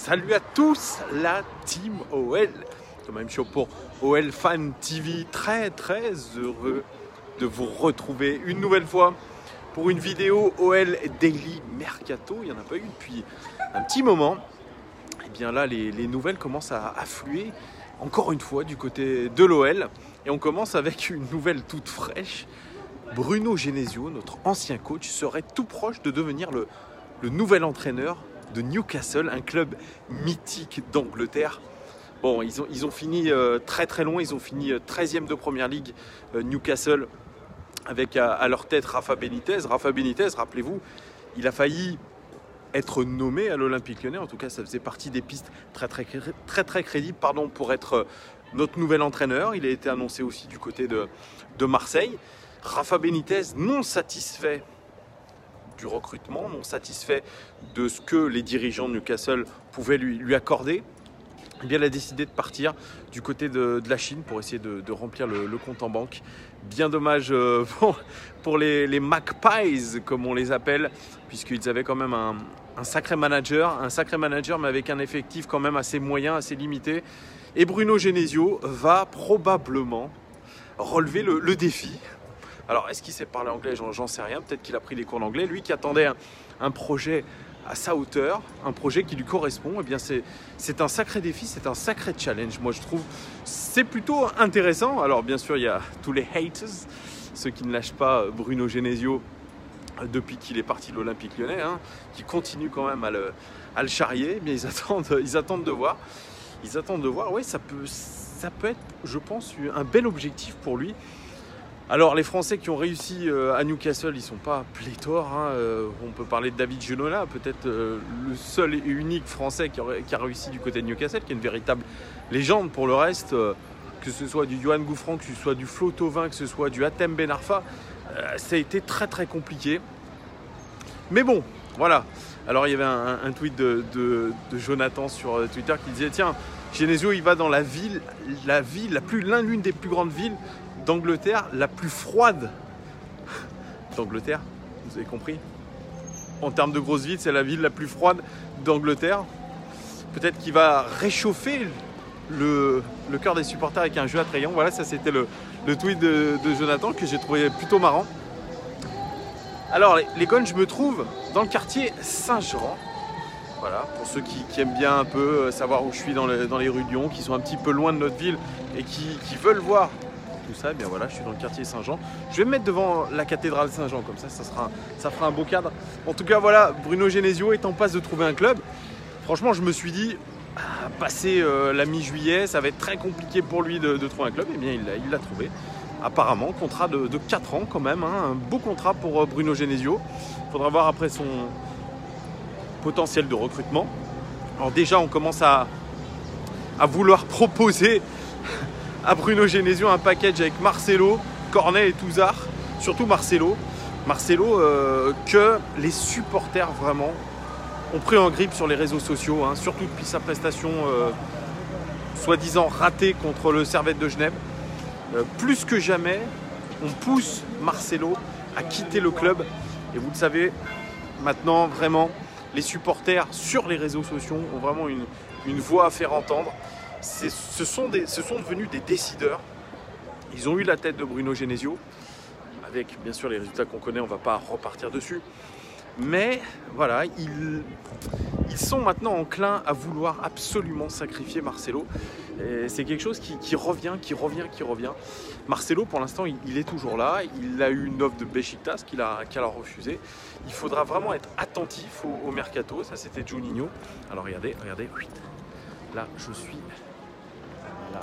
Salut à tous, la team OL, le même show pour OL Fan TV. Très heureux de vous retrouver une nouvelle fois pour une vidéo OL Daily Mercato. Il n'y en a pas eu depuis un petit moment. Et bien là, les nouvelles commencent à affluer encore une fois du côté de l'OL. Et on commence avec une nouvelle toute fraîche. Bruno Genesio, notre ancien coach, serait tout proche de devenir le nouvel entraîneur de Newcastle, un club mythique d'Angleterre. Bon, ils ont fini très loin, ils ont fini 13e de Première Ligue, Newcastle, avec à leur tête Rafa Benitez. Rafa Benitez, rappelez-vous, il a failli être nommé à l'Olympique Lyonnais, en tout cas ça faisait partie des pistes très crédibles pour être notre nouvel entraîneur. Il a été annoncé aussi du côté de Marseille. Rafa Benitez, non satisfait du recrutement, non satisfait de ce que les dirigeants de Newcastle pouvaient lui accorder, eh bien, il a décidé de partir du côté de la Chine pour essayer de remplir le compte en banque. Bien dommage pour les Magpies, comme on les appelle, puisqu'ils avaient quand même un sacré manager, mais avec un effectif quand même assez moyen, assez limité. Et Bruno Genesio va probablement relever le défi. Alors, est-ce qu'il sait parler anglais? J'en sais rien. Peut-être qu'il a pris des cours d'anglais. Lui qui attendait un projet à sa hauteur, un projet qui lui correspond, eh bien c'est un sacré défi, c'est un sacré challenge. Moi, je trouve c'est plutôt intéressant. Alors, bien sûr, il y a tous les haters, ceux qui ne lâchent pas Bruno Genesio depuis qu'il est parti de l'Olympique Lyonnais, qui continuent quand même à le charrier. Mais ils attendent de voir. Ils attendent de voir. Oui, ça peut être, je pense, un bel objectif pour lui. Alors les Français qui ont réussi à Newcastle, ils ne sont pas pléthores. On peut parler de David Ginola, peut-être le seul et unique Français qui a réussi du côté de Newcastle, qui est une véritable légende. Pour le reste, que ce soit du Yoann Gouffran, que ce soit du Flo Thauvin, que ce soit du Hatem Ben Arfa, ça a été très compliqué. Mais bon, voilà. Alors il y avait un tweet de Jonathan sur Twitter qui disait « Tiens, Genesio, il va dans l'une des plus grandes villes d'Angleterre, la plus froide d'Angleterre, vous avez compris? En termes de grosse ville, c'est la ville la plus froide d'Angleterre. Peut-être qu'il va réchauffer le cœur des supporters avec un jeu attrayant. » Voilà, ça c'était le tweet de Jonathan que j'ai trouvé plutôt marrant. Alors les Gones, je me trouve dans le quartier Saint-Jean. Voilà, pour ceux qui aiment bien un peu savoir où je suis dans les rues de Lyon, qui sont un petit peu loin de notre ville et qui veulent voir tout ça, eh bien voilà, je suis dans le quartier Saint-Jean. Je vais me mettre devant la cathédrale Saint-Jean, comme ça fera un beau cadre. En tout cas, voilà, Bruno Genesio est en passe de trouver un club. Franchement, je me suis dit, passer la mi-juillet, ça va être très compliqué pour lui de trouver un club. Eh bien, il l'a trouvé. Apparemment, contrat de 4 ans quand même, un beau contrat pour Bruno Genesio. Il faudra voir après son potentiel de recrutement. Alors déjà, on commence à vouloir proposer à Bruno Genesio un package avec Marcelo, Cornet et Touzard, surtout Marcelo. Marcelo que les supporters vraiment ont pris en grippe sur les réseaux sociaux, surtout depuis sa prestation soi-disant ratée contre le Servette de Genève. Plus que jamais, on pousse Marcelo à quitter le club. Et vous le savez, maintenant vraiment, les supporters sur les réseaux sociaux ont vraiment une voix à faire entendre. Ce sont devenus des décideurs. Ils ont eu la tête de Bruno Genesio, avec bien sûr les résultats qu'on connaît, on ne va pas repartir dessus. Mais voilà, ils sont maintenant enclins à vouloir absolument sacrifier Marcelo. Et c'est quelque chose qui revient. Marcelo, pour l'instant, il est toujours là. Il a eu une offre de Beşiktaş qu'il a refusée. Il faudra vraiment être attentif au mercato. Ça, c'était Juninho. Alors regardez. Là, je suis... Là.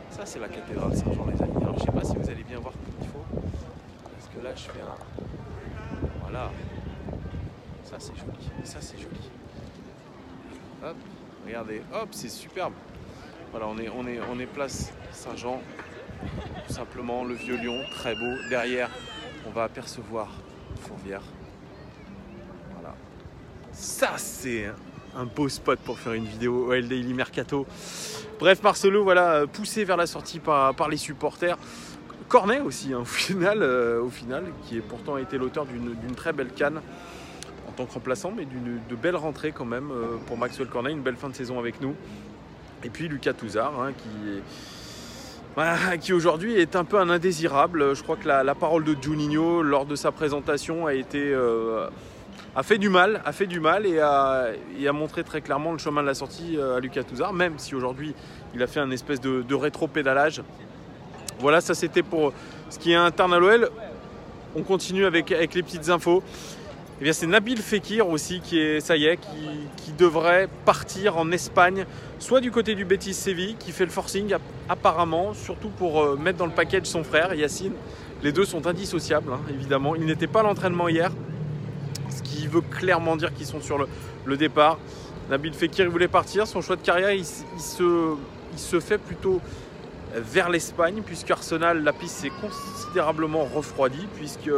Ça, c'est la cathédrale Saint-Jean, les amis. Alors, je ne sais pas si vous allez bien voir comme il faut. Parce que là, je fais un... Voilà. Ça, c'est joli. Hop, regardez. Hop, c'est superbe. Voilà, on est place Saint-Jean. Tout simplement, le vieux lion, très beau. Derrière, on va apercevoir Fourvière. Voilà. Ça, c'est un beau spot pour faire une vidéo OL Daily Mercato. Bref, Marcelo, voilà, poussé vers la sortie par les supporters. Cornet aussi, au final, qui est pourtant été l'auteur d'une très belle canne en tant que remplaçant, mais de belles rentrées quand même pour Maxwell Cornet, une belle fin de saison avec nous. Et puis Lucas Touzard, hein, qui aujourd'hui est un peu un indésirable. Je crois que la parole de Juninho lors de sa présentation a fait du mal et a montré très clairement le chemin de la sortie à Lucas Touzard, même si aujourd'hui il a fait un espèce de rétro-pédalage. Voilà, ça c'était pour ce qui est interne à l'OL. On continue avec les petites infos. Eh bien, c'est Nabil Fekir aussi qui devrait partir en Espagne, soit du côté du Betis Séville, qui fait le forcing apparemment, surtout pour mettre dans le package son frère Yacine. Les deux sont indissociables, hein, évidemment. Il n'était pas à l'entraînement hier, ce qui veut clairement dire qu'ils sont sur le départ. Nabil Fekir il voulait partir, son choix de carrière il se fait plutôt vers l'Espagne, puisque Arsenal, la piste s'est considérablement refroidie, puisque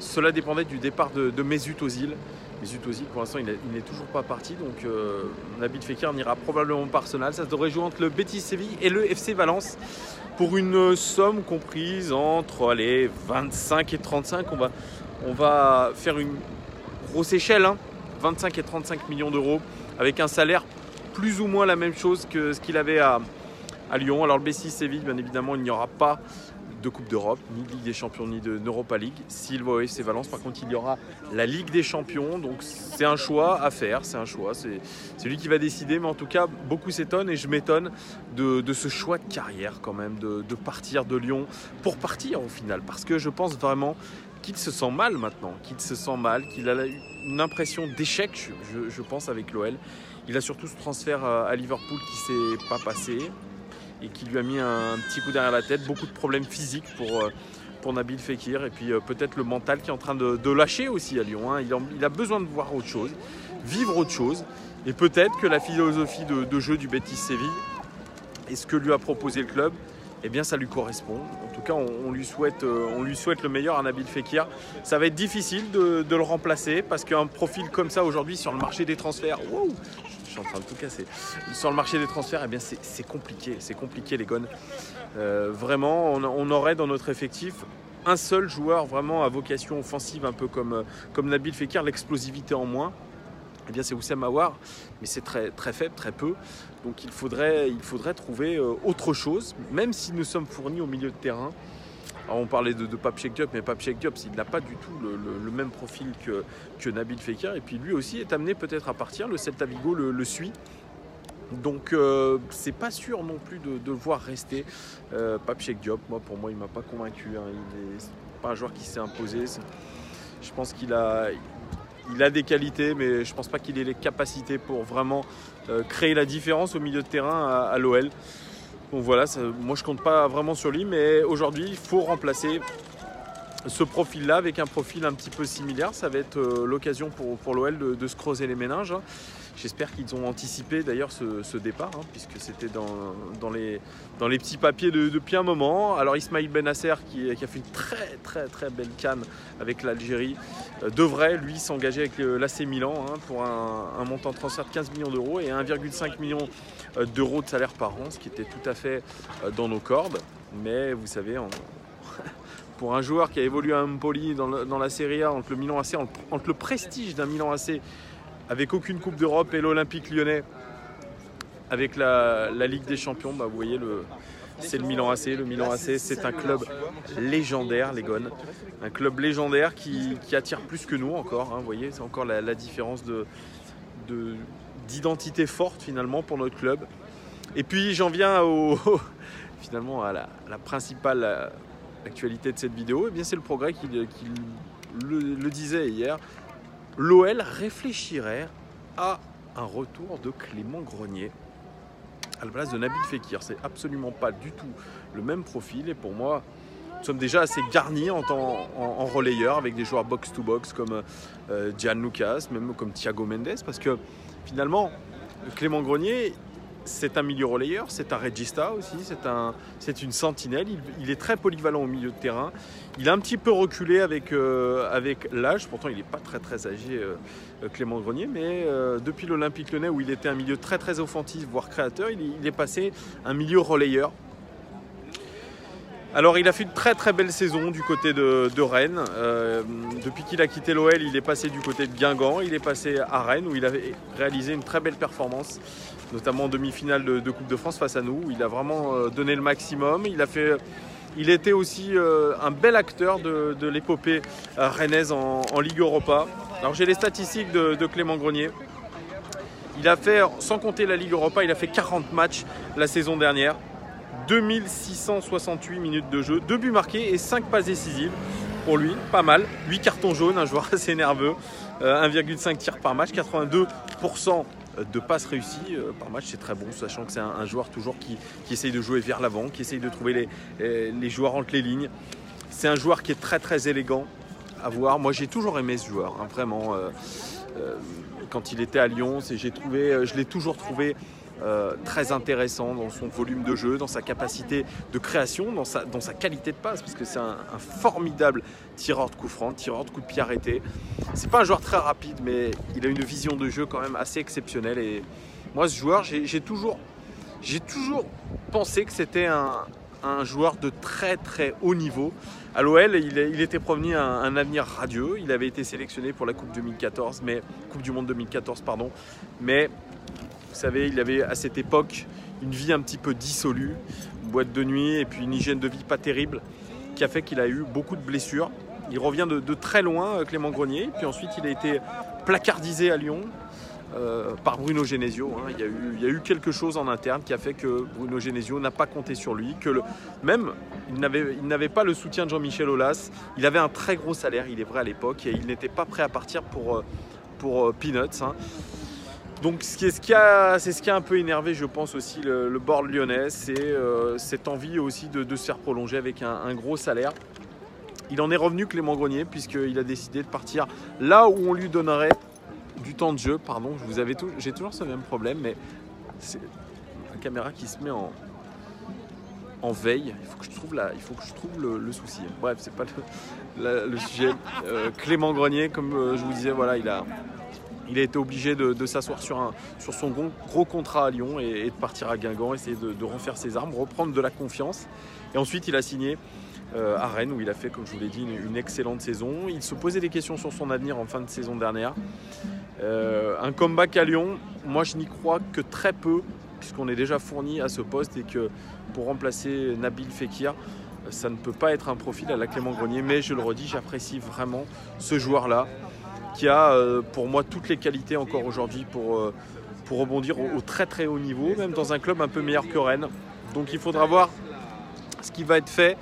cela dépendait du départ de Mesut Ozil. Mesut Ozil, pour l'instant, il n'est toujours pas parti, donc Nabil Fekir n'ira probablement pas Arsenal. Ça se devrait jouer entre le Betis Séville et le FC Valence pour une somme comprise entre 25 et 35. On va faire une grosse échelle, hein, 25 et 35 millions d'euros, avec un salaire plus ou moins la même chose que ce qu'il avait à Lyon. Alors le Betis Séville, bien évidemment, il n'y aura pas de Coupe d'Europe, ni de Ligue des Champions, ni d'Europa League. S'il va au FC Valence, par contre, il y aura la Ligue des Champions. Donc c'est un choix à faire, c'est un choix. C'est lui qui va décider, mais en tout cas, beaucoup s'étonnent et je m'étonne de ce choix de carrière quand même, de partir de Lyon pour partir au final. Parce que je pense vraiment qu'il se sent mal maintenant, qu'il a une impression d'échec, je pense, avec l'OL. Il a surtout ce transfert à Liverpool qui ne s'est pas passé et qui lui a mis un petit coup derrière la tête. Beaucoup de problèmes physiques pour Nabil Fekir. Et puis peut-être le mental qui est en train de lâcher aussi à Lyon. Hein. Il a besoin de voir autre chose, vivre autre chose. Et peut-être que la philosophie de jeu du Betis Séville et ce que lui a proposé le club, eh bien ça lui correspond. En tout cas, on lui souhaite le meilleur à Nabil Fekir. Ça va être difficile de le remplacer parce qu'un profil comme ça aujourd'hui sur le marché des transferts, wow, je suis en train de tout casser. Sur le marché des transferts, eh bien c'est compliqué les gones. Vraiment, on aurait dans notre effectif un seul joueur vraiment à vocation offensive, un peu comme Nabil Fekir, l'explosivité en moins. Eh bien c'est Oussem Aouar, mais c'est très, très faible, très peu. Donc il faudrait trouver autre chose, même si nous sommes fournis au milieu de terrain. Alors on parlait de Pape Cheikh Diop, mais Pape Cheikh Diop, il n'a pas du tout le même profil que Nabil Fekir. Et puis lui aussi est amené peut-être à partir, le Celta Vigo le suit. Donc c'est pas sûr non plus de le voir rester. Pape Cheikh Diop, pour moi il ne m'a pas convaincu. Hein. Il n'est pas un joueur qui s'est imposé. Je pense qu'il a des qualités, mais je ne pense pas qu'il ait les capacités pour vraiment créer la différence au milieu de terrain à l'OL. Donc voilà, moi je ne compte pas vraiment sur lui, mais aujourd'hui il faut remplacer ce profil-là avec un profil un petit peu similaire. Ça va être l'occasion pour l'OL de se creuser les méninges. Hein. J'espère qu'ils ont anticipé d'ailleurs ce départ, hein, puisque c'était dans les petits papiers depuis un moment. Alors Ismaïl Benasser, qui a fait une très très très belle CAN avec l'Algérie, devrait lui s'engager avec l'AC Milan, hein, pour un montant de transfert de 15 millions d'euros et 1,5 million d'euros de salaire par an, ce qui était tout à fait dans nos cordes. Mais vous savez, pour un joueur qui a évolué à Empoli dans la Serie A, entre le Milan AC, entre le prestige d'un Milan AC avec aucune Coupe d'Europe et l'Olympique Lyonnais avec la Ligue des Champions, bah vous voyez, c'est le Milan AC. Le Milan AC, c'est un club légendaire, les Gones. Un club légendaire qui attire plus que nous encore. Hein, vous voyez, c'est encore la différence d'identité forte finalement pour notre club. Et puis j'en viens finalement à la principale actualité de cette vidéo. Eh bien, c'est le Progrès qui le disait hier. L'OL réfléchirait à un retour de Clément Grenier à la place de Nabil Fekir. C'est absolument pas du tout le même profil et pour moi, nous sommes déjà assez garnis en relayeur avec des joueurs box-to-box comme Gianlucas, même comme Thiago Mendes, parce que finalement, Clément Grenier, c'est un milieu relayeur, c'est un regista aussi, c'est une sentinelle. Il est très polyvalent au milieu de terrain. Il a un petit peu reculé avec l'âge. Pourtant, il n'est pas très très âgé, Clément Grenier. Mais depuis l'Olympique Lyonnais, où il était un milieu très très offensif, voire créateur, il est passé un milieu relayeur. Alors il a fait une très très belle saison du côté de Rennes. Depuis qu'il a quitté l'OL, il est passé du côté de Guingamp, il est passé à Rennes où il a réalisé une très belle performance, notamment en demi-finale de Coupe de France face à nous, où il a vraiment donné le maximum. Il était aussi un bel acteur de l'épopée rennaise en Ligue Europa. Alors j'ai les statistiques de Clément Grenier. Il a fait, sans compter la Ligue Europa, il a fait 40 matchs la saison dernière. 2668 minutes de jeu, 2 buts marqués et 5 passes décisives pour lui, pas mal. 8 cartons jaunes, un joueur assez nerveux, 1,5 tirs par match, 82% de passes réussies par match, c'est très bon, sachant que c'est un joueur toujours qui essaye de jouer vers l'avant, qui essaye de trouver les joueurs entre les lignes. C'est un joueur qui est très très élégant à voir. Moi j'ai toujours aimé ce joueur, hein, vraiment. Quand il était à Lyon, je l'ai toujours trouvé très intéressant dans son volume de jeu, dans sa capacité de création, dans sa qualité de passe, parce que c'est un formidable tireur de coups francs, tireur de coups de pied arrêtés. C'est pas un joueur très rapide, mais il a une vision de jeu quand même assez exceptionnelle. Et moi, ce joueur, j'ai toujours pensé que c'était un joueur de très très haut niveau. À l'OL, il était promis un avenir radieux. Il avait été sélectionné pour la Coupe du Monde 2014, pardon. Mais vous savez, il avait à cette époque une vie un petit peu dissolue, une boîte de nuit et puis une hygiène de vie pas terrible qui a fait qu'il a eu beaucoup de blessures. Il revient de très loin, Clément Grenier. Puis ensuite, il a été placardisé à Lyon par Bruno Genesio. Hein. Il y a eu quelque chose en interne qui a fait que Bruno Genesio n'a pas compté sur lui. Il n'avait pas le soutien de Jean-Michel Aulas. Il avait un très gros salaire, il est vrai, à l'époque. Et il n'était pas prêt à partir pour Peanuts. Hein. Donc c'est ce qui a un peu énervé, je pense, aussi le board lyonnais, c'est cette envie aussi de se faire prolonger avec un gros salaire. Il en est revenu, Clément Grenier, puisqu'il a décidé de partir là où on lui donnerait du temps de jeu. Pardon, j'ai toujours ce même problème, mais c'est la caméra qui se met en veille. Il faut que je trouve le souci. Bref, c'est pas le sujet. Clément Grenier, comme je vous disais, voilà, il a été obligé de s'asseoir sur son gros contrat à Lyon et de partir à Guingamp, essayer de refaire ses armes, reprendre de la confiance. Et ensuite, il a signé à Rennes, où il a fait, comme je vous l'ai dit, une excellente saison. Il se posait des questions sur son avenir en fin de saison dernière. Un comeback à Lyon, moi je n'y crois que très peu, puisqu'on est déjà fourni à ce poste et que pour remplacer Nabil Fekir, ça ne peut pas être un profil à la Clément Grenier. Mais je le redis, j'apprécie vraiment ce joueur-là, qui a pour moi toutes les qualités encore aujourd'hui pour rebondir au très très haut niveau, même dans un club un peu meilleur que Rennes. Donc il faudra voir ce qui va être fait.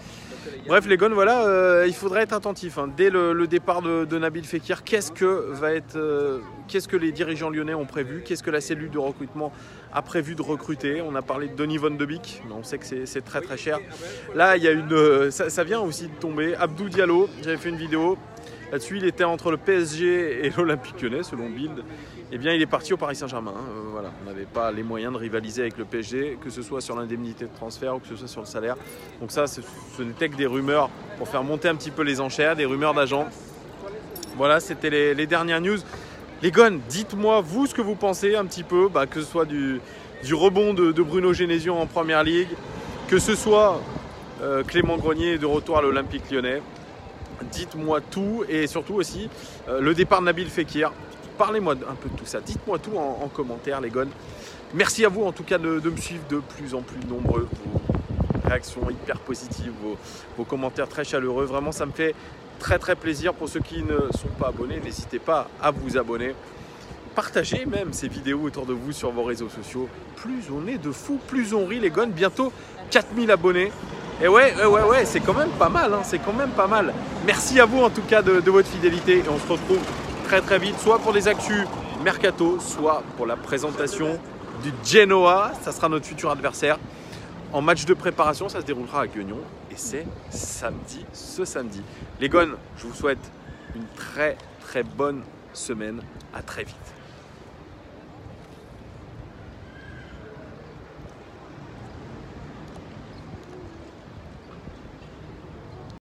Bref les gones, voilà, il faudrait être attentif. Hein. Dès le départ de Nabil Fekir, qu'est-ce que les dirigeants lyonnais ont prévu? Qu'est-ce que la cellule de recrutement a prévu de recruter? On a parlé de Donny Van de Beek, mais on sait que c'est très très cher. Là, il y a ça vient aussi de tomber. Abdou Diallo, j'avais fait une vidéo. Là-dessus, il était entre le PSG et l'Olympique Lyonnais, selon Bild. Eh bien, il est parti au Paris Saint-Germain. Voilà. On n'avait pas les moyens de rivaliser avec le PSG, que ce soit sur l'indemnité de transfert ou que ce soit sur le salaire. Donc ça, ce n'était que des rumeurs pour faire monter un petit peu les enchères, des rumeurs d'agents. Voilà, c'était les dernières news. Les gones, dites-moi, vous, ce que vous pensez un petit peu, que ce soit du rebond de Bruno Genesio en Première Ligue, que ce soit Clément Grenier de retour à l'Olympique Lyonnais. Dites-moi tout, et surtout aussi le départ de Nabil Fekir. Parlez-moi un peu de tout ça. Dites-moi tout en commentaire, les gones. Merci à vous en tout cas de me suivre de plus en plus nombreux. Vos réactions hyper positives, vos commentaires très chaleureux. Vraiment, ça me fait très très plaisir. Pour ceux qui ne sont pas abonnés, n'hésitez pas à vous abonner. Partagez même ces vidéos autour de vous sur vos réseaux sociaux. Plus on est de fous, plus on rit, les gones. Bientôt 4000 abonnés. Et ouais, c'est quand même pas mal, hein, c'est quand même pas mal. Merci à vous en tout cas de votre fidélité et on se retrouve très très vite, soit pour des actus Mercato, soit pour la présentation du Genoa. Ça sera notre futur adversaire. En match de préparation, ça se déroulera à Guignon et c'est ce samedi. Les gones, je vous souhaite une très très bonne semaine. À très vite.